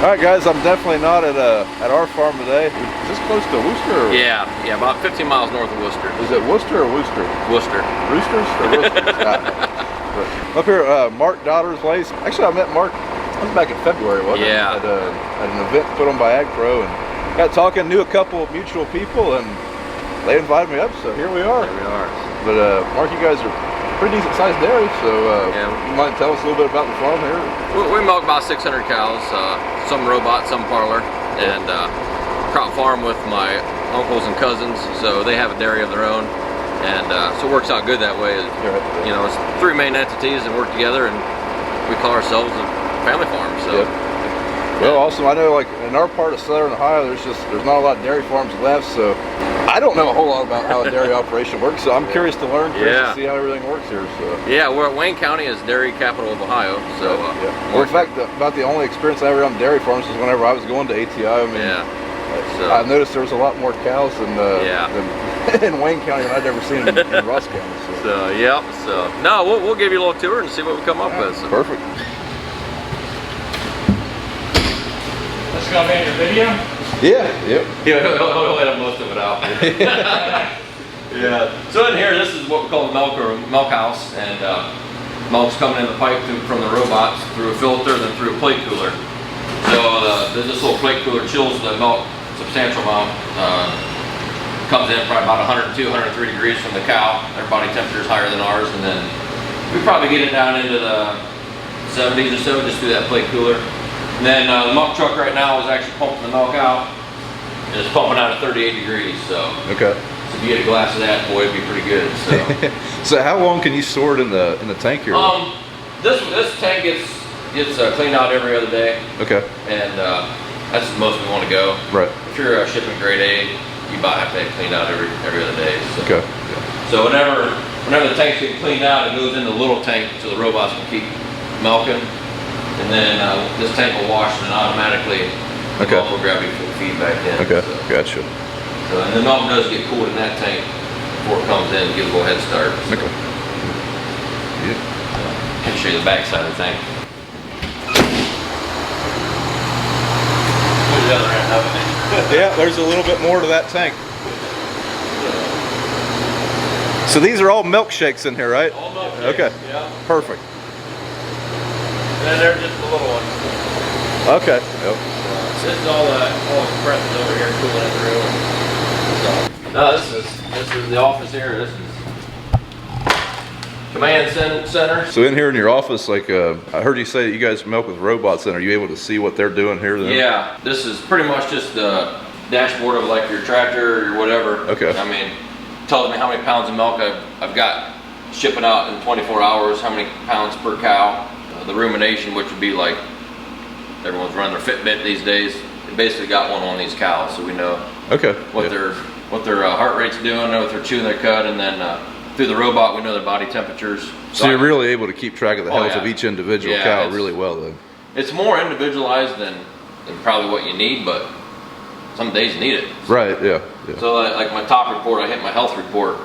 All right, guys, I'm definitely not at our farm today. Is this close to Worcester? Or? Yeah, about 15 miles north of Worcester. Is it Worcester or Worcester? Worcester. Roosters or Roosters? Up here, Mark Dotter's place. Actually, I met Mark. I was back in February, wasn't it? Yeah. At an event put on by Ag Pro, and got talking. Knew a couple of mutual people, and they invited me up. So here we are. Here we are. But Mark, you guys are pretty decent sized dairy, so yeah. You might tell us a little bit about the farm here. We milk about 600 cows, some robot, some parlor, and crop farm with my uncles and cousins, so they have a dairy of their own, and so it works out good that way. You know, it's three main entities that work together, and we call ourselves a family farm. So. Yep. Well, awesome. I know, like in our part of Southern Ohio, there's not a lot of dairy farms left, so I don't know a whole lot about how a dairy operation works. So I'm curious to learn, to see how everything works here. So yeah, we're at Wayne County is dairy capital of Ohio. So well, in fact, about the only experience I ever had on dairy farms was whenever I was going to ATI. I mean, so I noticed there was a lot more cows than in Wayne County than I'd ever seen in Ross County. So yep. So no, we'll give you a little tour and see what we come up with. So. Perfect. This is gonna be in your video? Yeah, yep. Yeah, he'll edit most of it out. Yeah. So in here, this is what we call the milk house, and milk's coming in the pipe from the robots through a filter, then through a plate cooler. So this little plate cooler chills the milk a substantial amount. Comes in probably about 102, 103 degrees from the cow. Their body temperature is higher than ours, and then we probably get it down into the 70s or so just through that plate cooler. And then the milk truck right now is actually pumping the milk out. And it's pumping out at 38 degrees, so. Okay. So if you get a glass of that, boy, it'd be pretty good. So. So how long can you store it in the tank here? This tank gets cleaned out every other day. Okay. And that's the most we want to go. Right. If you're shipping grade A, you have to have it cleaned out every other day. So. Okay. Yeah. So whenever the tank's getting cleaned out, it goes in the little tank so the robots can keep milking. And then this tank will wash and automatically the milk will grab you for the feedback in. Okay, so. Gotcha. So, and the milk does get cooled in that tank before it comes in and gives a little head start. So. Okay. Yeah. Can show you the back side of the tank. There's the other end of it. Yeah, there's a little bit more to that tank. So these are all milkshakes in here, right? All milkshakes. Okay. Yeah. Perfect. And then they're just the little ones. Okay. Yep. This is all the compressors over here cooling it through. So, no, this is the office here. This is command center. So in here in your office, like I heard you say that you guys milk with robots. Then are you able to see what they're doing here? Then? Yeah. This is pretty much just the dashboard of like your tractor or whatever. Okay. I mean, it tells me how many pounds of milk I've got shipping out in 24 hours. How many pounds per cow. The rumination, which would be like everyone's running their Fitbit these days, it basically got one on these cows, so we know what their heart rate's doing, know what they're chewing their cud, and then through the robot we know their body temperatures. So you're really able to keep track of the health of each individual cow really well then. It's more individualized than probably what you need, but some days you need it. Right. Yeah. So like my top report, I hit my health report,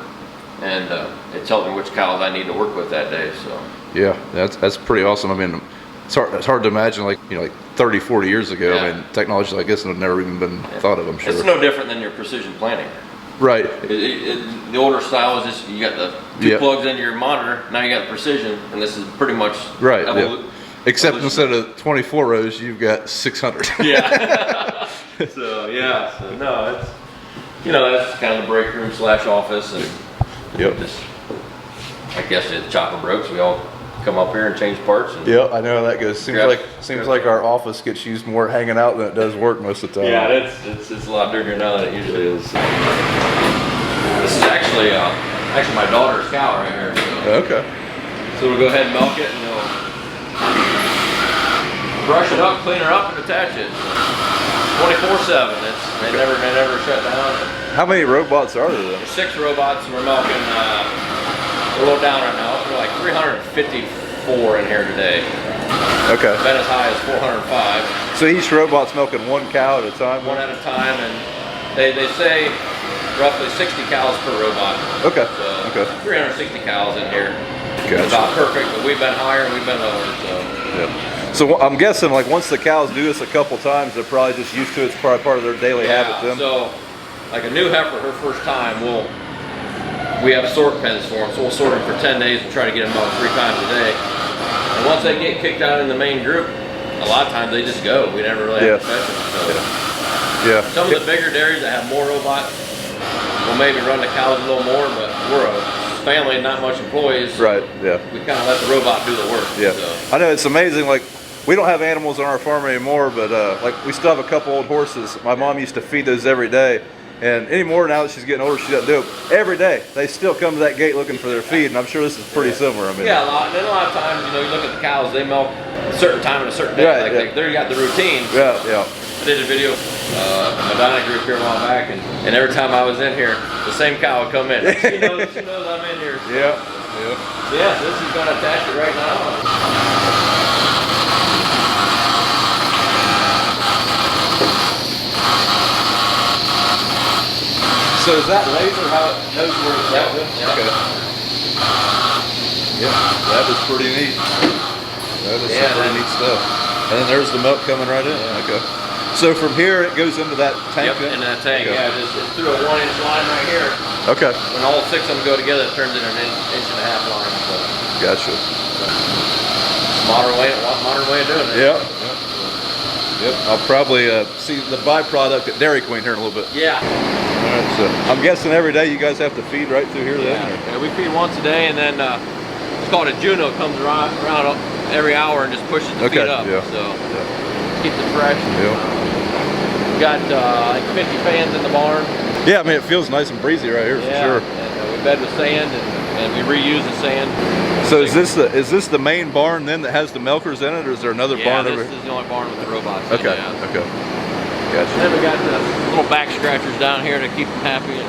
and it tells me which cows I need to work with that day. So. Yeah, that's pretty awesome. I mean, it's hard to imagine like 30, 40 years ago. I mean, technology like this would never even been thought of. I'm sure it's no different than your precision planting. Right. The older style is just you got the two plugs into your monitor. Now you got the precision, and this is pretty much right. Except instead of 24 rows, you've got 600. Yeah. So no, it's that's kind of the break room / office, and just I guess the chopper broke, so we all come up here and change parts. And I know how that goes. Seems like our office gets used more hanging out than it does work most of the time. Yeah, it's a lot bigger now than it usually is. This is actually my daughter's cow right here. So. Okay. So we'll go ahead and milk it, and we'll brush it up, clean her up, and attach it. 24/7. They never shut down. How many robots are there? There's 6 robots, and we're milking. We're a little down right now. We're like 354 in here today. Okay. Been as high as 405. So each robot's milking one cow at a time? One at a time, and they say roughly 60 cows per robot. Okay. So 360 cows in here. Gotcha. It's about perfect, but we've been higher and we've been lower. So. Yep. So I'm guessing like once the cows do this a couple times, they're probably just used to it. It's probably part of their daily habit then. So like a new heifer, her first time, we have sort pens for them, so we'll sort them for 10 days and try to get them out 3 times a day. And once they get kicked out in the main group, a lot of times they just go. We never really have to fetch them. So some of the bigger dairies that have more robots will maybe run the cows a little more, but we're a family and not much employees. Right, yeah. We kind of let the robot do the work. Yeah. So. I know it's amazing, like, we don't have animals on our farm anymore, but like we still have a couple old horses. My mom used to feed those every day. And anymore, now that she's getting older, she doesn't do it. Every day, they still come to that gate looking for their feed, and I'm sure this is pretty similar. I mean, yeah, and then a lot of times, you know, you look at the cows, they milk a certain time and a certain day. Right, like they got the routine. Yeah, yeah. I did a video of Madonna group here a while back, and every time I was in here, the same cow would come in. She knows I'm in here. So. Yeah, yeah. Yeah, this is going to attach it right now. So is that laser how it knows where it's at? Okay. Yeah, that is pretty neat. That is some pretty neat stuff. And then there's the milk coming right in. Yeah. Okay. So from here it goes into that tank? Yep, in that tank. Okay. Yeah, it's through a 1-inch line right here. Okay. When all 6 of them go together, it turns into an inch and a half line. So. Gotcha. Modern way of doing it. Yeah. Yep. I'll probably see the byproduct at Dairy Queen here in a little bit. Yeah. Alright, so I'm guessing every day you guys have to feed right through here then? Yeah, we feed once a day, and then it's called a Juno. Comes around every hour and just pushes the feed up. Yeah. So keeps it fresh. Yeah. We got like 50 fans in the barn. Yeah, I mean it feels nice and breezy right here for sure. And we bed with sand, and we reuse the sand. So is this the main barn then that has the milkers in it, or is there another barn over here? This is the only barn with the robots. Okay. Okay. Gotcha. And then we got the little back scratchers down here to keep them happy.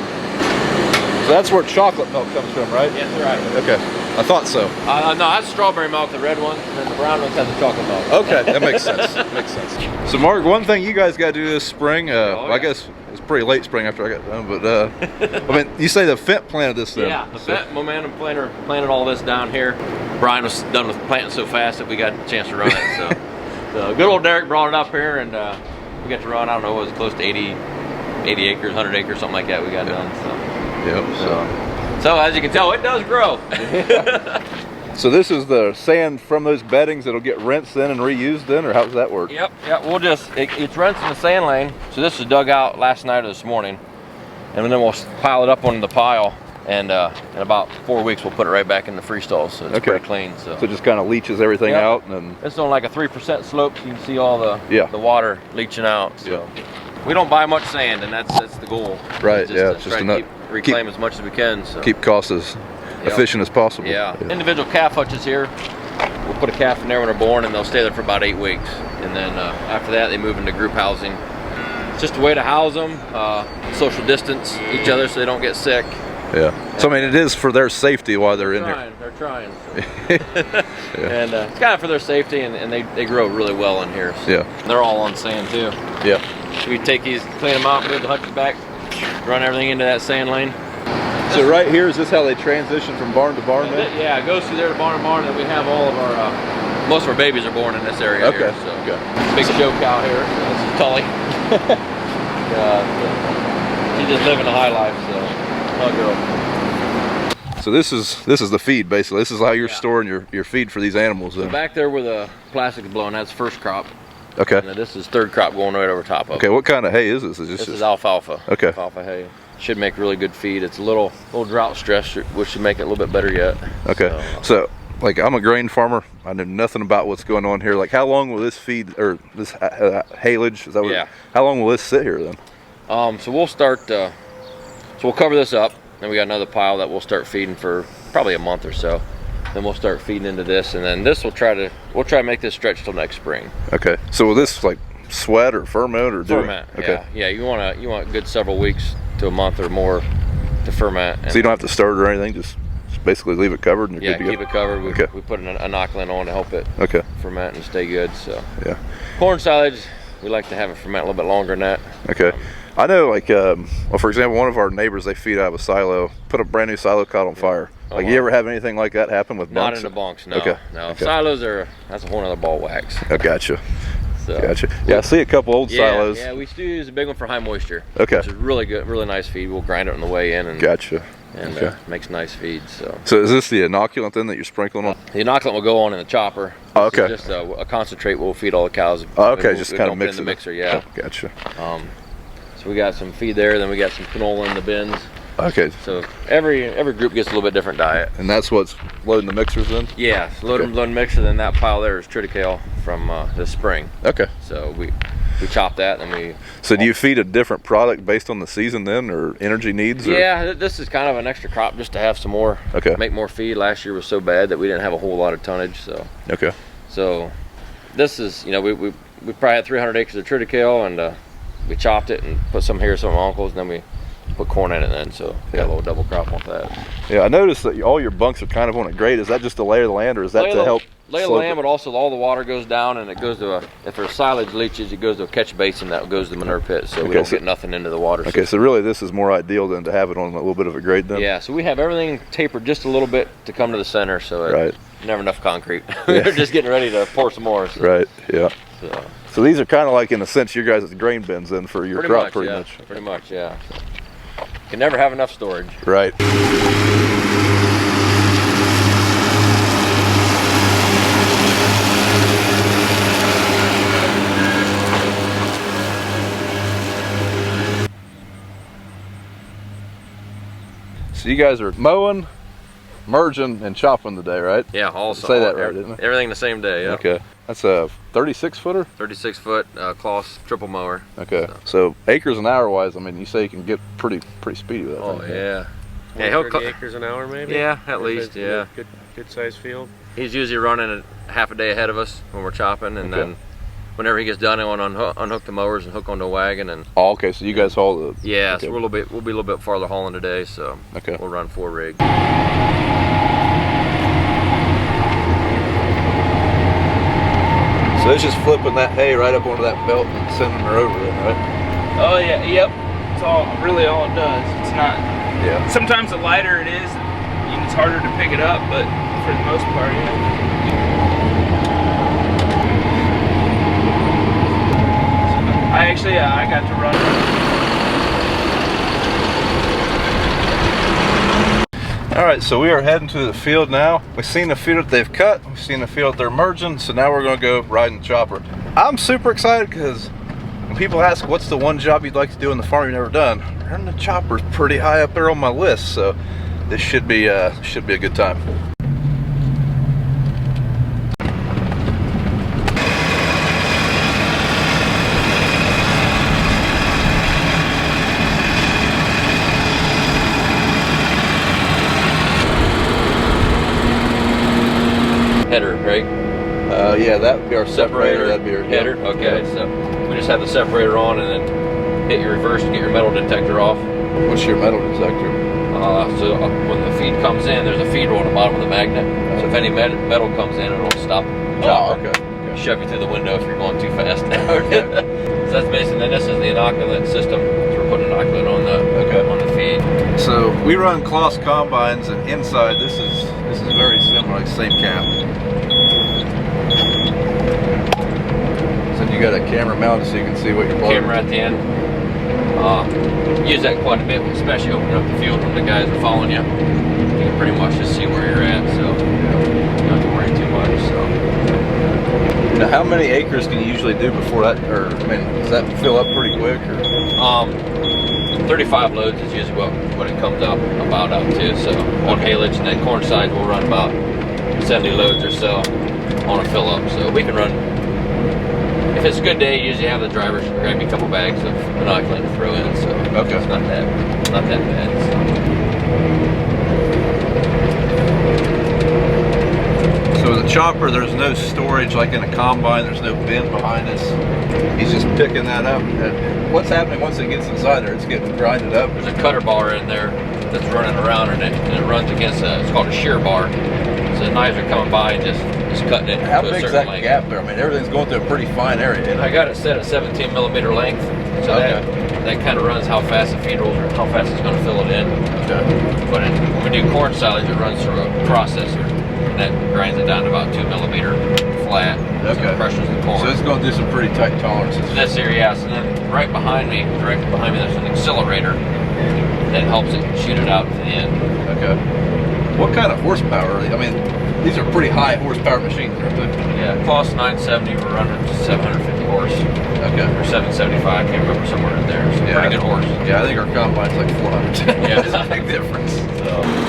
So that's where chocolate milk comes from, right? Yes, right. Okay. I thought so. No, that's strawberry milk, the red one, and then the brown ones have the chocolate milk. Okay, that makes sense. Makes sense. So Mark, one thing you guys got to do this spring, I guess it's pretty late spring after I got done, but I mean, you say the Fendt planted this then? Yeah, the Fendt momentum planter planted all this down here. Brian was done with planting so fast that we got a chance to run it. So, good old Derek brought it up here, and we got to run, I don't know, it was close to 80 acres, 100 acres, something like that we got done. So. So as you can tell, it does grow. So this is the sand from those beddings that'll get rinsed in and reused then, or how does that work? Yep, we'll just, it's rinsed in the sand lane. So this is dug out last night or this morning. And then we'll pile it up on the pile. And in about 4 weeks, we'll put it right back in the freestall. So it's pretty clean. So it just kind of leaches everything out. And then it's on like a 3% slope. So you can see all the water leaching out. So we don't buy much sand, and that's the goal. Right, just try to reclaim as much as we can. So. Keep costs as efficient as possible. Yeah. Individual calf hutches here. We'll put a calf in there when they're born, and they'll stay there for about 8 weeks. And then after that, they move into group housing. It's just a way to house them, social distance each other so they don't get sick. Yeah. So I mean, it is for their safety while they're in here. They're trying. So. And it's kind of for their safety, and they grow really well in here. So. Yeah. They're all on sand too. Yeah. So we take these, clean them out, move the hutches back, run everything into that sand lane. So right here, is this how they transition from barn to barn then? Yeah, it goes through there to barn to barn, and we have all of our, most of our babies are born in this area here. So. Big show cow here, this is Tully. She's just living a high life, so. Girl. So this is the feed basically. This is how you're storing your feed for these animals. So back there where the plastic's blowing, that's first crop. Okay. And then this is third crop going right over top of it. Okay, what kind of hay is this? This is alfalfa. Okay. Alfalfa hay. Should make really good feed. It's a little drought stress, which should make it a little bit better yet. Okay. So like I'm a grain farmer. I know nothing about what's going on here. Like how long will this feed or this haylage? Is that what? How long will this sit here then? So we'll start. So we'll cover this up, then we got another pile that we'll start feeding for probably a month or so. Then we'll start feeding into this, and then this we'll try to make this stretch till next spring. Okay. So will this like sweat or ferment or ferment? Okay. Yeah. You want a good several weeks to a month or more to ferment. So you don't have to stir it or anything. Just basically leave it covered and you're good to keep go. it covered. We put an inoculant on to help it ferment and stay good. So yeah. Corn silage, we like to have it ferment a little bit longer than that. Okay. I know, like, well, for example, one of our neighbors, they feed out of a silo, put a brand new silo caught on fire. Like you ever have anything like that happen with bunks? Not in the bunks, no. Okay. No, okay. silos that's a whole other ball wax. I gotcha. So, gotcha. Yeah, I see a couple old silos. Yeah, we still use a big one for high moisture. Okay. Which is really good, really nice feed. We'll grind it on the way in and gotcha. And okay. Makes nice feed. So is this the inoculant then that you're sprinkling on? The inoculant will go on in the chopper. Oh, okay. Just a concentrate we'll feed all the cows. Oh, okay, just kind of mix it in the mixer. Yeah. Oh, gotcha. So we got some feed there. Then we got some canola in the bins. Okay. So every group gets a little bit different diet. And that's what's loading the mixers then? Yeah, loading the mixer. Then that pile there is triticale from this spring. Okay. So we chop that and we. So do you feed a different product based on the season then, or energy needs? Or? Yeah, this is kind of an extra crop just to have some more. Okay. Make more feed. Last year was so bad that we didn't have a whole lot of tonnage. So. Okay. So, this is we probably had 300 acres of triticale and we chopped it and put some here, some of my uncles, and then we put corn in it then. So got a little double crop off that. Yeah, I noticed that all your bunks are kind of on a grade. Is that just to lay the land, or is that to help? Lay the land, but also all the water goes down and it goes to if there's silage leaches, it goes to a catch basin that goes to the manure pit, so we don't get nothing into the water. Okay, so really this is more ideal than to have it on a little bit of a grade then? Yeah, so we have everything tapered just a little bit to come to the center, so right. Never enough concrete. We're just getting ready to pour some more. So. Right, yeah. So these are kind of like, in a sense, your guys' grain bins then for your crop, pretty much. Pretty much, yeah. So, can never have enough storage. Right. So you guys are mowing, merging, and chopping today, right? Yeah, all say that right, didn't I? Everything the same day, yeah. Okay. That's a 36 footer? 36 foot Claas triple mower. Okay. So acres an hour wise, I mean, you say you can get pretty speedy with that thing. Oh, yeah. Yeah, he'll 30 acres an hour maybe? Yeah, at least, yeah. Good sized field. He's usually running a half a day ahead of us when we're chopping, and then whenever he gets done, he'll unhook the mowers and hook onto a wagon. And oh, okay, so you guys haul the... Yeah, so we'll be a little bit farther hauling today, so we'll run 4 rigs. So it's just flipping that hay right up onto that belt and sending her over then, right? Oh yeah, yep. It's really all it does. It's not. Yeah. Sometimes the lighter it is, it's harder to pick it up, but for the most part, yeah. I got to run. All right, so we are heading to the field now. We've seen the field that they've cut. We've seen the field they're merging. So now we're gonna go riding the chopper. I'm super excited because when people ask what's the one job you'd like to do in the farm you've never done, running the chopper's pretty high up there on my list. So this should be a good time. Header, right? Yeah, that would be our separator. That'd be our header. Yeah. Okay, so we just have the separator on and then hit your reverse to get your metal detector off. What's your metal detector? So when the feed comes in, there's a feed roll on the bottom of the magnet. So if any metal comes in, it'll stop the chopper. Oh, okay. Shove you through the window if you're going too fast. Okay. So that's basically, this is the inoculant system. So we're putting inoculant on the feed. So we run Claas combines, and inside this is very similar, like same cap. So you got a camera mounted so you can see what you're plugging. Camera at the end. Use that quite a bit, especially opening up the field when the guys are following you. You can pretty much just see where you're at, so you don't have to worry too much. So. Now, how many acres can you usually do before that, or I mean, does that fill up pretty quick? Or? 35 loads is usually what it comes up to. So on haylage, and then corn sides we'll run about 70 loads or so on a fill up. So we can run. If it's a good day, you usually have the drivers grab me a couple bags of inoculant to throw in. So it's not that bad. So with a chopper, there's no storage like in a combine. There's no bin behind us. He's just picking that up. And what's happening once it gets inside there? It's getting grinded up. There's a cutter bar in there that's running around, and it runs against it's called a shear bar. So the knives are coming by and just cutting it How to a big is certain that length. gap there? I mean, everything's going through a pretty fine area. Isn't it? I got it set at 17 millimeter length, so that kind of runs how fast the feed rolls or how fast it's going to fill it in. Okay. But when we do corn silage, it runs through a processor, and that grinds it down to about 2 millimeter flat. Okay. So it crushes the corn. So it's going to do some pretty tight tolerances. So this area, yes, and then right behind me, directly behind me, there's an accelerator that helps it shoot it out to the end. Okay. What kind of horsepower? I mean, these are pretty high horsepower machines, aren't they? Yeah, Claas 970, we're running to 750 horse. Okay. Or 775, I can't remember, somewhere in there. So pretty good horse. Yeah, I think our combine's like 400. Yeah. It's a big difference.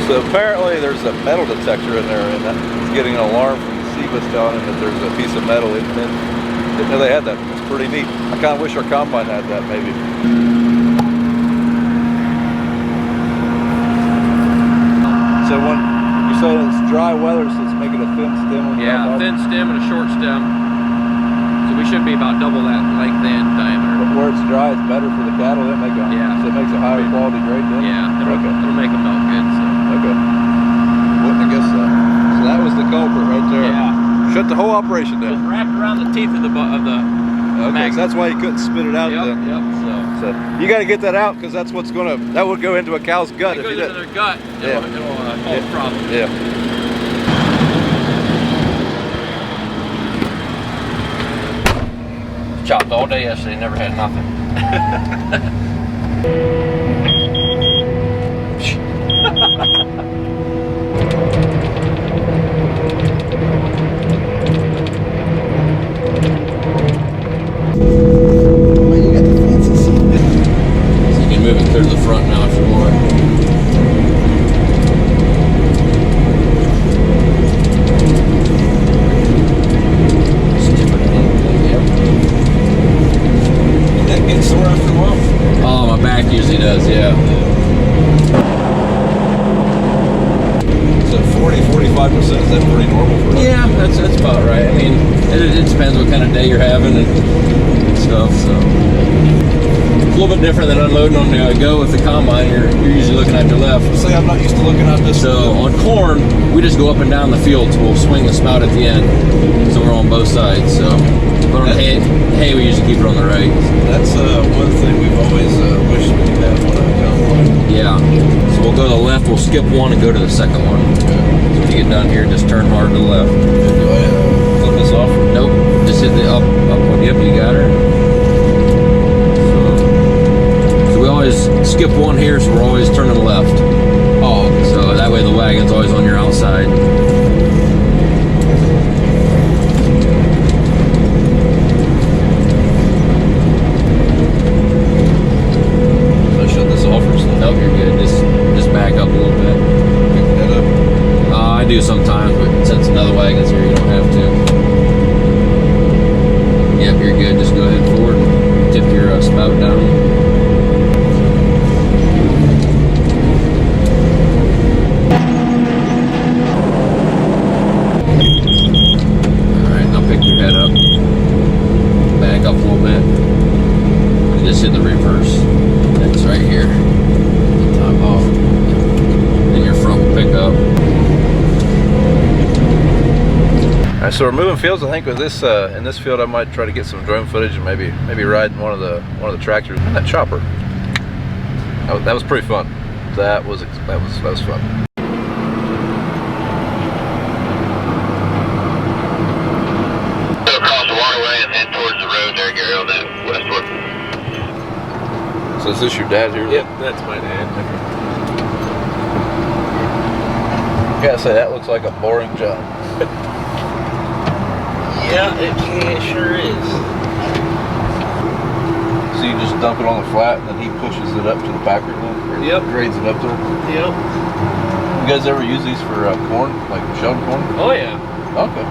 So apparently there's a metal detector in there, and it's getting an alarm from the CBUS telling him that there's a piece of metal in it. Didn't know they had that. It's pretty neat. I kind of wish our combine had that, maybe. So when you say it's dry weather, so it's making a thin stem. Yeah, thin stem and a short stem. So we should be about double that length and diameter. But where it's dry, it's better for the cattle. It make a, so it makes a higher quality grade then? Yeah, it'll make them milk good. So. Okay. Well, I guess so. So that was the culprit right there. Yeah. Shut the whole operation It was down. wrapped around the teeth of the Okay, so that's why you couldn't spit it out then. Yep, So you got to get that out because that's what's that would go into a cow's gut It if you goes into didn't. their gut, it'll cause a problem. Yeah. Chopped all day yesterday, never had nothing. So you can move it clear to the front now if you want. That gets sore after a while? Oh, my back usually does, yeah. So 40-45%, is that pretty normal for us? Yeah, that's about right. I mean, it depends what kind of day you're having and stuff, so. It's a little bit different than unloading on the go with the combine. You're usually looking at your left. See, I'm not used to looking at this. So on corn, we just go up and down the field, so we'll swing the spout at the end. So we're on both sides, so. But on hay, we usually keep it on the right. That's one thing we've always wished we could have on a combine. Yeah. So we'll go to the left, we'll skip one and go to the second one. So when you get done here, just turn hard to the left. Do I flip this off? Nope. Just hit the up one. Yep, you got her. So we always skip one here, so we're always turning left. Oh, okay. So that way the wagon's always on your outside. Shut this off or something? Nope, you're good. Just back up a little bit. Pick that up. I do sometimes, but since another wagon's here, you don't have to. Yep, you're good. Just go ahead forward and tip your spout down. Alright, now pick your head up. Back up a little bit. And just hit the reverse. That's right here. Top off. Then your front will pick up. All right, so we're moving fields. I think with this in this field, I might try to get some drone footage and maybe ride one of the tractors and that chopper. That was pretty fun. That was fun. Across the waterway and head towards the road there, Gary, on that westward. So is this your dad here? Yep, that's my dad. I gotta say that looks like a boring job. Yeah, it sure is. So you just dump it on the flat and then he pushes it up to the packer then? Or Yep. grades it up there? Yep. You guys ever use these for corn, like shelled corn? Oh yeah. Okay.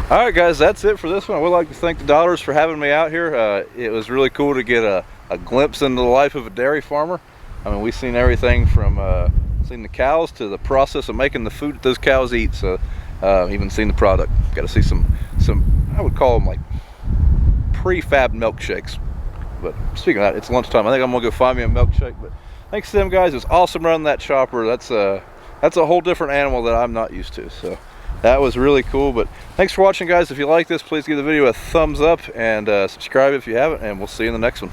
All right, guys, that's it for this one. I would like to thank the daughters for having me out here. It was really cool to get a glimpse into the life of a dairy farmer. I mean, we've seen everything from seen the cows to the process of making the food that those cows eat. So even seen the product. Got to see some I would call them like prefab milkshakes. But speaking of that, it's lunchtime. I think I'm gonna go find me a milkshake. But thanks to them guys. It was awesome running that chopper. That's a whole different animal that I'm not used to. So that was really cool. But thanks for watching, guys. If you like this, please give the video a thumbs up and subscribe if you haven't, and we'll see you in the next one.